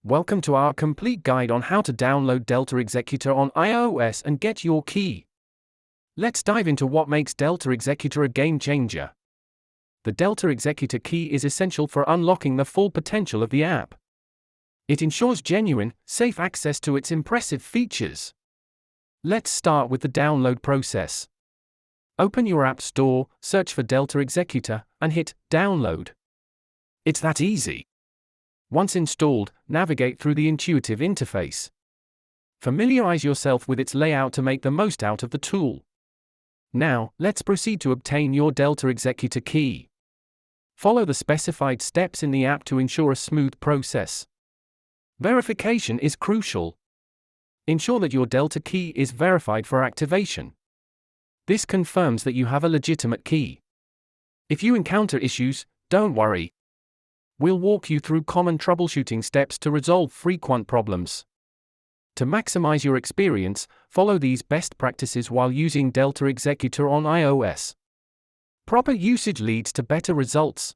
Welcome to our complete guide on how to download Delta Executor on iOS and get your key. Let's dive into what makes Delta Executor a game changer. The Delta Executor key is essential for unlocking the full potential of the app. It ensures genuine, safe access to its impressive features. Let's start with the download process. Open your App Store, search for Delta Executor, and hit Download. It's that easy. Once installed, navigate through the intuitive interface. Familiarize yourself with its layout to make the most out of the tool. Now, let's proceed to obtain your Delta Executor key. Follow the specified steps in the app to ensure a smooth process. Verification is crucial. Ensure that your Delta key is verified for activation. This confirms that you have a legitimate key. If you encounter issues, don't worry. We'll walk you through common troubleshooting steps to resolve frequent problems. To maximize your experience, follow these best practices while using Delta Executor on iOS. Proper usage leads to better results.